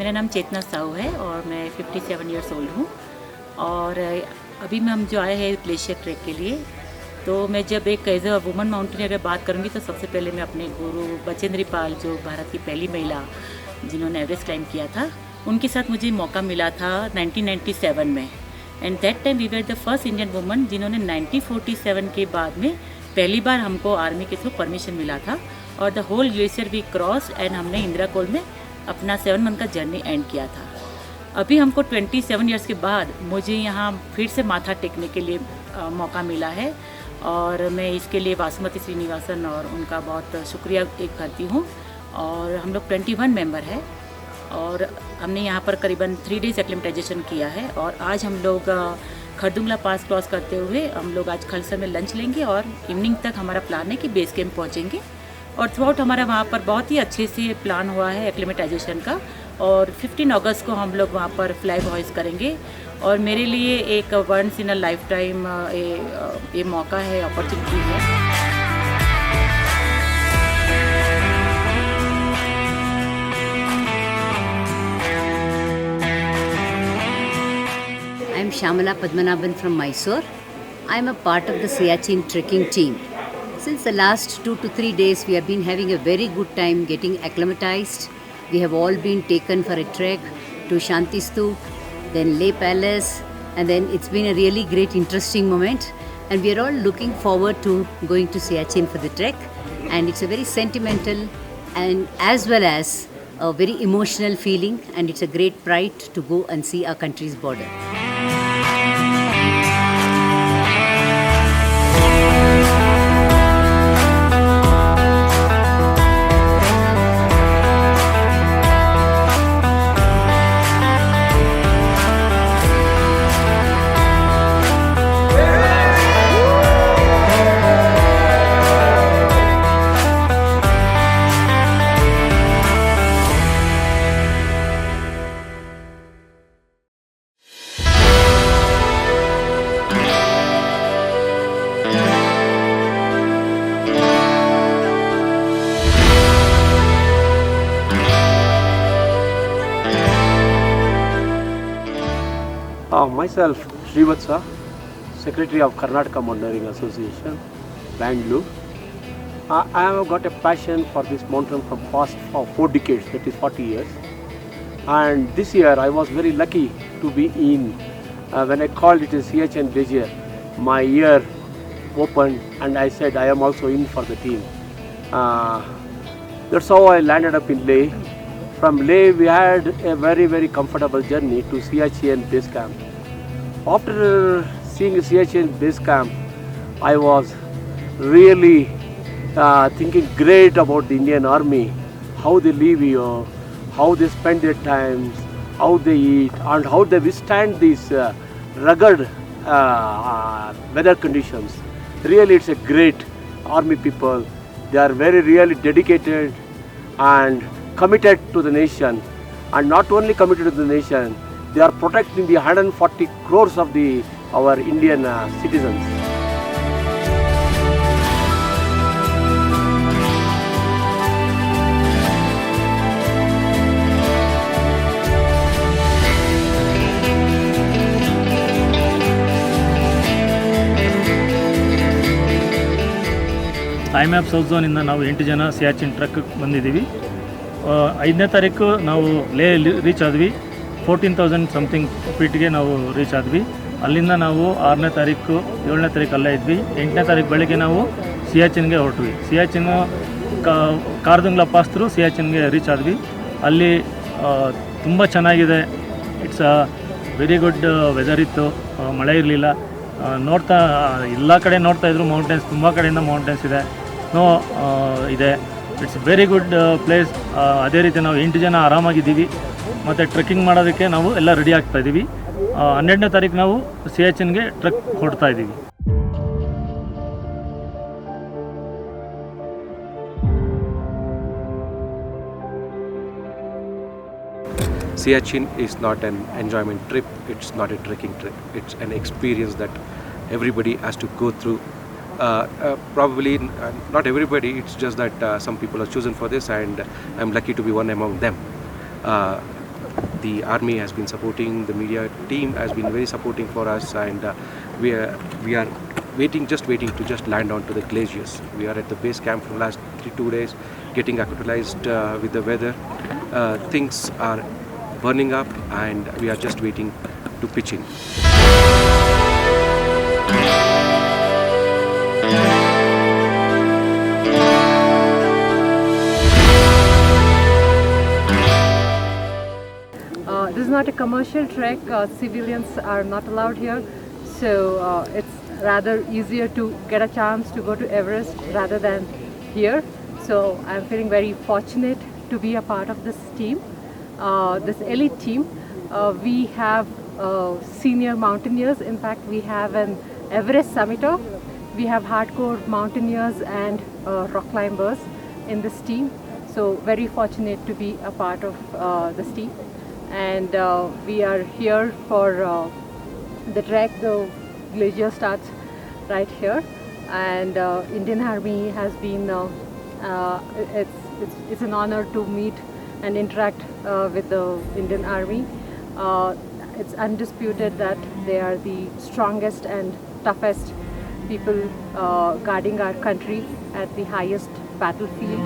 मेरा नाम चेतना साहू है और मैं 57 ईयर्स ओल्ड हूँ। और अभी मैं हम जो आए हैं ग्लेशियर ट्रैक के लिए, तो मैं जब एक एज अ वुमन माउंटेनियर बात करूँगी तो सबसे पहले मैं अपने गुरु बचेंद्री पाल, जो भारत की पहली महिला जिन्होंने एवरेस्ट क्लाइंब किया था, उनके साथ मुझे मौका मिला था 1997 में। And that time we were the first Indian woman जिन्होंने 1947 के बाद में पहली बार हमको आर्मी के थ्रू परमिशन मिला था और the whole glacier we cross and हमने इंदिरा कोल में अपना 7 मंथ का जर्नी एंड किया था। अभी हमको 27 ईयर्स के बाद मुझे यहाँ फिर से माथा टेकने के लिए मौका मिला है और मैं इसके लिए वासुमती श्रीनिवासन और उनका बहुत शुक्रिया एक करती हूँ। और हम लोग 21 मेंबर है और हमने यहाँ पर करीबन 3 डेज एक्लिमेटाइजेशन किया है। और आज हम लोग खरदुंगला पास क्रॉस करते हुए हम लोग आज खलसर में लंच लेंगे और इवनिंग तक हमारा प्लान है कि बेस कैंप पहुँचेंगे। और थ्रू आउट हमारा वहाँ पर बहुत ही अच्छे से प्लान हुआ है एक्लिमेटाइजेशन का। और 15 अगस्त को हम लोग वहाँ पर फ्लैग हॉइस्ट करेंगे और मेरे लिए एक once in a lifetime ये मौका है, अपॉर्चुनिटी है। I'm Shamala Padmanabhan from Mysore. I'm a part of the Siachen trekking team. Since the last 2 to 3 days, we have been having a very good time getting acclimatized. We have all been taken for a trek to Shanti Stoop, then Leh Palace, and then it's been a really great, interesting moment. And we are all looking forward to going to Siachen for the trek. And it's a very sentimental and as well as a very emotional feeling, and it's a great pride to go and see our country's border. Myself, Srivatsa, Secretary of Karnataka Mountaineering Association, Bangalore. I have got a passion for this mountain from past 4 decades, that is 40 years. And this year I was very lucky to be in, when I called it a Siachen Glacier, my ear opened and I said I am also in for the team. That's how I landed up in Leh. From Leh we had a very comfortable journey to Siachen base camp. After seeing Siachen base camp, I was really thinking great about the Indian Army, how they live here, how they spend their times, how they eat, and how they withstand these rugged weather conditions. Really, it's a great Army people. They are really dedicated and committed to the nation, and not only committed to the nation, they are protecting the 140 crores of our Indian citizens. Time of south ಝೋನಿಂದ ನಾವು 8 ಜನ Siachen truck ಬಂದಿದ್ದೀವಿ. 5ನೇ ತಾರೀಕು ನಾವು ಲೇ reach ಆದ್ವಿ. 14,000 something ಫೀಟ್ಗೆ ನಾವು ರೀಚ್ ಆದ್ವಿ. ಅಲ್ಲಿಂದ ನಾವು 6ನೇ ತಾರೀಕು 7ನೇ ತಾರೀಕು ಅಲ್ಲೇ ಇದ್ವಿ. 8ನೇ ತಾರೀಕು ಬೆಳಗ್ಗೆ ನಾವು ಸಿಯಾಚಿನ್ಗೆ ಹೊರಟ್ವಿ. ಸಿಯಾಚಿನ್ನು ಕಾರ್ದುಂಗ್ಲಾ ಪಾಸ್ ಥ್ರೂ ಸಿಯಾಚಿನ್ಗೆ ರೀಚ್ ಆದ್ವಿ. ಅಲ್ಲಿ ತುಂಬ ಚೆನ್ನಾಗಿದೆ. It's a very good weather ಇತ್ತು, ಮಳೆ ಇರಲಿಲ್ಲ. ನೋಡ್ತಾ ಎಲ್ಲ ಕಡೆ ನೋಡ್ತಾಯಿದ್ರು ಮೌಂಟೇನ್ಸ್, ತುಂಬ ಕಡೆಯಿಂದ ಮೌಂಟೇನ್ಸ್ ಇದೆ, ಸ್ನೋ ಇದೆ. It's very good place. ಅದೇ ರೀತಿ ನಾವು 8 ಜನ ಆರಾಮಾಗಿದ್ದೀವಿ. ಮತ್ತು ಟ್ರೆಕ್ಕಿಂಗ್ ಮಾಡೋದಕ್ಕೆ ನಾವು ಎಲ್ಲ ರೆಡಿ ಆಗ್ತಾಯಿದ್ದೀವಿ. 12ನೇ ತಾರೀಕು ನಾವು ಸಿಯಾಚಿನ್ಗೆ ಟ್ರೆಕ್ ಹೊಡ್ತಾ ಇದ್ದೀವಿ. Siachen is not an enjoyment trip, it's not a trekking trip, it's an experience that everybody has to go through. Probably not everybody, it's just that some people are chosen for this and I'm lucky to be one among them. the army has been supporting, the media team has been very supporting for us, and we are just waiting to land onto the glaciers. We are at the base camp for the last 2 days, getting acclimatized with the weather. Things are burning up, and we are just waiting to pitch in. This is not a commercial trek. Civilians are not allowed here, so it's rather easier to get a chance to go to Everest rather than here. So I'm feeling very fortunate to be a part of this team, this elite team. We have senior mountaineers. In fact, we have an Everest summiter. We have hardcore mountaineers and rock climbers in this team. So very fortunate to be a part of this team. And we are here for the trek. The glacier starts right here, and Indian Army has been. It's an honor to meet and interact with the Indian Army. It's undisputed that they are the strongest and toughest people guarding our country at the highest battlefield.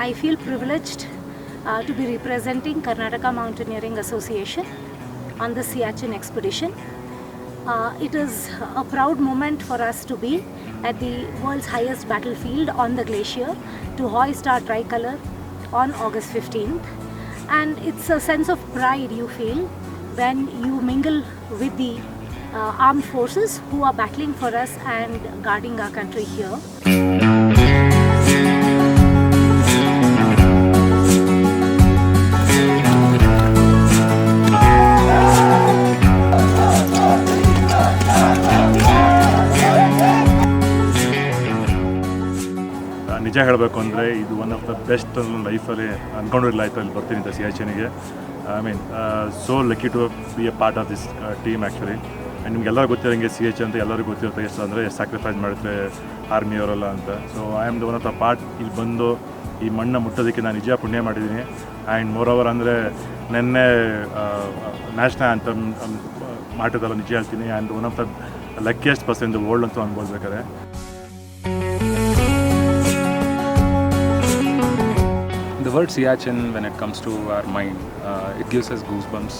I feel privileged to be representing Karnataka Mountaineering Association on the Siachen expedition. It is a proud moment for us to be at the world's highest battlefield on the glacier to hoist our tricolour on August 15th. And it's a sense of pride you feel when you mingle with the armed forces who are battling for us and guarding our country here. ನಿಜ ಹೇಳಬೇಕು ಅಂದರೆ ಇದು one of the best ಲೈಫಲ್ಲಿ ಅಂದ್ಕೊಂಡಿರಲಿಲ್ಲ ಆಯಿತು ಇಲ್ಲಿ ಬರ್ತೀನಿ ಅಂತ ಸಿಯಾಚೆನಿಗೆ. I mean so lucky to be a part of this team actually. And ನಿಮ್ಗೆಲ್ಲರೂ ಗೊತ್ತಿರೋಂಗೆ CH ಅಂತ ಎಲ್ಲರಿಗೂ ಗೊತ್ತಿರುತ್ತೆ ಎಷ್ಟು ಅಂದರೆ ಸ್ಯಾಕ್ರಿಫೈಸ್ ಮಾಡುತ್ತೆ ಆರ್ಮಿಯವರೆಲ್ಲ ಅಂತ. So I am the one of the part ಇಲ್ಲಿ ಬಂದು ಈ ಮಣ್ಣು ಮುಟ್ಟೋದಕ್ಕೆ ನಾನು ನಿಜ ಪುಣ್ಯ ಮಾಡಿದ್ದೀನಿ. ಆ್ಯಂಡ್ ಮೋರ್ ಓವರ್ ಅಂದರೆ ನೆನ್ನೆ ನ್ಯಾಷನಲ್ ಆ್ಯಂಥಮ್ ಮಾಡಿದಲ್ಲ ನಿಜ ಹೇಳ್ತೀನಿ. And one of the luckiest person in the world ಅಂತೂ ಅನ್ಕೊಳ್ಬೇಕಾದ್ರೆ. The word Siachen, when it comes to our mind, it gives us goosebumps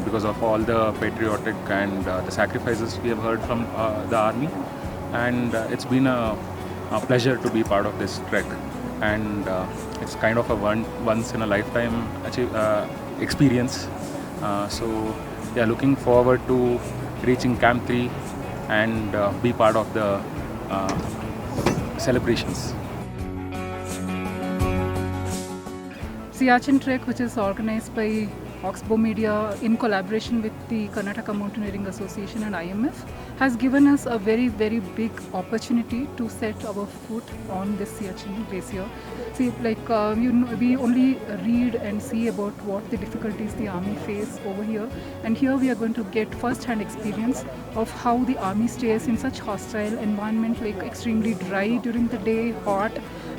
because of all the patriotic and the sacrifices we have heard from the army, and it's been a pleasure to be part of this trek, and it's kind of a once in a lifetime experience. So yeah, looking forward to reaching Camp 3 and be part of the celebrations. Siachen trek, which is organized by Oxbow Media, in collaboration with the Karnataka Mountaineering Association and IMF, has given us a very, very big opportunity to set our foot on this Siachen glacier. See, like we only read and see about what the difficulties the army face over here, and here we are going to get first-hand experience of how the army stays in such hostile environment, like extremely dry during the day, hot,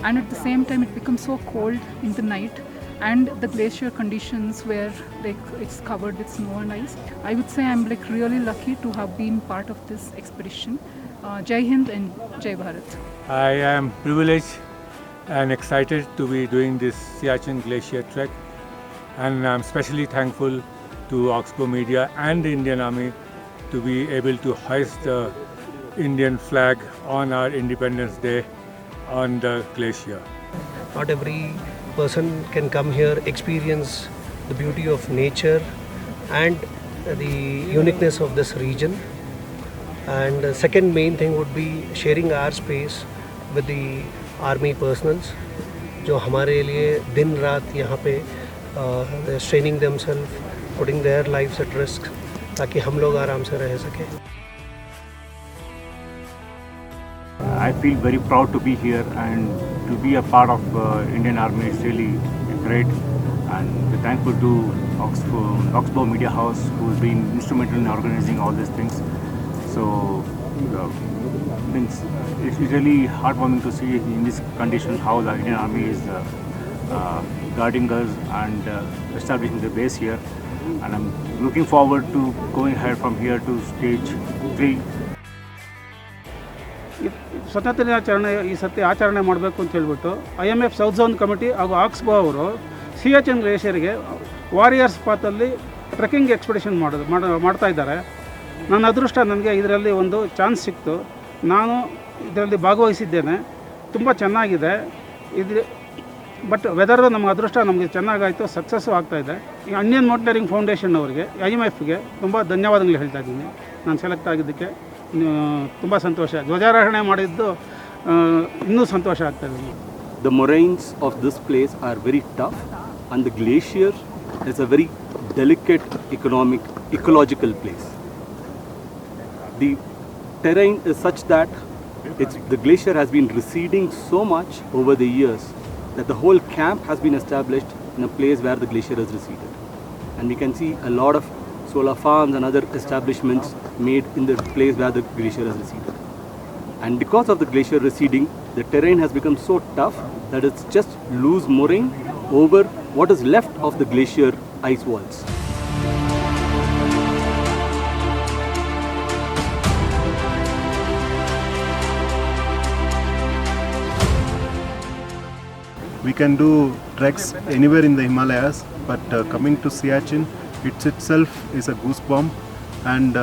and at the same time it becomes so cold in the night, and the glacier conditions where like it's covered with snow and ice. I would say I'm like really lucky to have been part of this expedition. Jai Hind and Jai Bharat. I am privileged and excited to be doing this Siachen Glacier trek, and I'm especially thankful to Oxbow Media and the Indian Army to be able to hoist the Indian flag on our Independence Day on the glacier. Not every person can come here, experience the beauty of nature and the uniqueness of this region. And the second main thing would be sharing our space with the army personals, जो हमारे लिए दिन रात यहाँ पे straining themselves, putting their lives at risk, ताकि हम लोग आराम से रह सकें. I feel very proud to be here and to be a part of Indian Army is really great, and we're thankful to Oxbow Media House, who's been instrumental in organizing all these things. So it's really heartwarming to see in these conditions how the Indian Army is guarding us and establishing the base here, and I'm looking forward to going ahead from here to stage 3. ಸ್ವತಂತ್ರ ದಿನಾಚರಣೆ ಈ ಸತಿ ಆಚರಣೆ ಮಾಡಬೇಕು ಅಂತ ಹೇಳ್ಬಿಟ್ಟು IMF south zone committee ಹಾಗೂ ಆಕ್ಸ್ಬೋ ಅವರು ಸಿಯಾಚನ್ ಗ್ಲೇಷಿಯರ್ಗೆ ವಾರಿಯರ್ಸ್ ಪಾತಲ್ಲಿ ಟ್ರೆಕ್ಕಿಂಗ್ ಎಕ್ಸ್ಪಿಡಿಷನ್ ಮಾಡ್ತಾ ಇದ್ದಾರೆ. ನನ್ನ ಅದೃಷ್ಟ, ನನಗೆ ಇದರಲ್ಲಿ ಒಂದು ಚಾನ್ಸ್ ಸಿಕ್ತು. ನಾನು ಇದರಲ್ಲಿ ಭಾಗವಹಿಸಿದ್ದೇನೆ. ತುಂಬ ಚೆನ್ನಾಗಿದೆ ಇದು. ಬಟ್ ವೆದರ್ ನಮ್ಮ ಅದೃಷ್ಟ ನಮಗೆ ಚೆನ್ನಾಗಾಯಿತು, ಸಕ್ಸಸ್ಸು ಆಗ್ತಾಯಿದೆ. ಈ ಇಂಡಿಯನ್ ಮೌಂಟೇನಿಯರಿಂಗ್ ಫೌಂಡೇಶನ್ ಅವರಿಗೆ, IMFಗೆ ತುಂಬ ಧನ್ಯವಾದಗಳು ಹೇಳ್ತಾ ಇದ್ದೀನಿ. ನಾನು ಸೆಲೆಕ್ಟ್ ಆಗಿದ್ದಕ್ಕೆ ತುಂಬ ಸಂತೋಷ. ಧ್ವಜಾರೋಹಣೆ ಮಾಡಿದ್ದು ಇನ್ನೂ ಸಂತೋಷ ಆಗ್ತಾಯಿದೆ. The moraines of this place are very tough, and the glacier is a very delicate ecological place. The terrain is such that the glacier has been receding so much over the years that the whole camp has been established in a place where the glacier has receded. And we can see a lot of solar farms and other establishments made in the place where the glacier has receded. And because of the glacier receding, the terrain has become so tough that it's just loose moraine over what is left of the glacier ice walls. We can do treks anywhere in the Himalayas, but coming to Siachen, it itself is a goosebump. And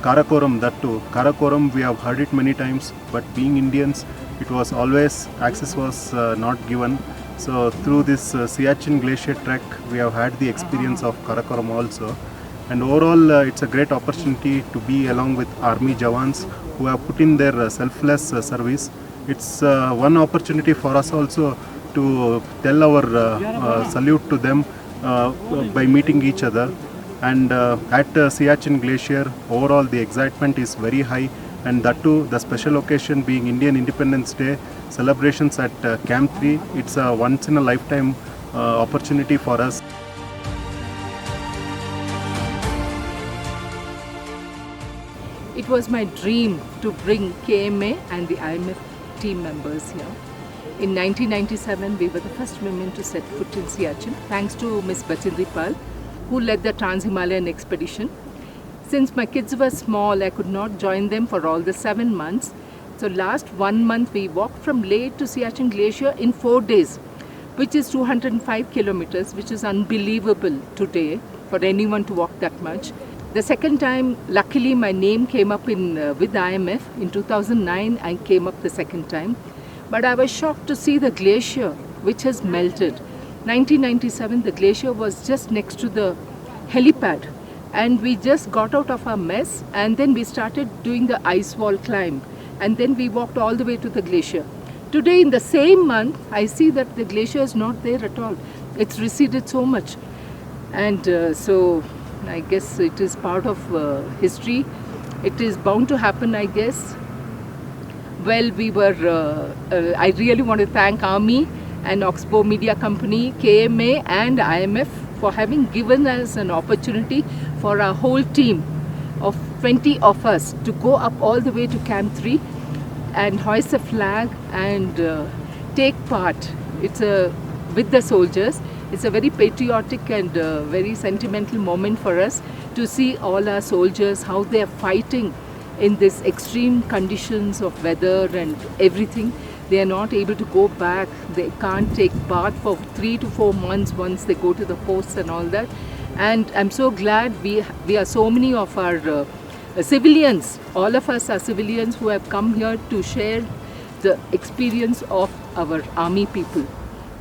Karakoram, that too. Karakoram, we have heard it many times, but being Indians, it was always, access was not given. So through this Siachen Glacier trek, we have had the experience of Karakoram also. And overall, it's a great opportunity to be along with army jawans who have put in their selfless service. It's one opportunity for us also to tell our salute to them by meeting each other. And at Siachen Glacier, overall the excitement is very high, and that too, the special occasion being Indian Independence Day celebrations at Camp 3. It's a once in a lifetime opportunity for us. It was my dream to bring KMA and the IMF team members here. In 1997, we were the first women to set foot in Siachen, thanks to Ms. Bachindri Pal, who led the Trans-Himalayan expedition. Since my kids were small, I could not join them for all the 7 months. So last 1 month, we walked from Leh to Siachen Glacier in 4 days, which is 205 kilometers, which is unbelievable today for anyone to walk that much. The second time, luckily, my name came up with IMF. In 2009, I came up the second time. But I was shocked to see the glacier, which has melted. 1997, the glacier was just next to the helipad, and we just got out of our mess, and then we started doing the ice wall climb, and then we walked all the way to the glacier. Today, in the same month, I see that the glacier is not there at all. It's receded so much. And so I guess it is part of history. It is bound to happen, I guess. Well, I really want to thank Army and Oxbow Media Company, KMA and IMF for having given us an opportunity for our whole team of 20 of us to go up all the way to Camp 3 and hoist a flag and take part. With the soldiers. It's a very patriotic and very sentimental moment for us to see all our soldiers, how they are fighting in this extreme conditions of weather and everything. They are not able to go back. They can't take bath for 3 to 4 months once they go to the posts and all that. And I'm so glad we are so many of our civilians, all of us are civilians who have come here to share the experience of our army people.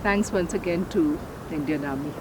Thanks once again to the Indian Army.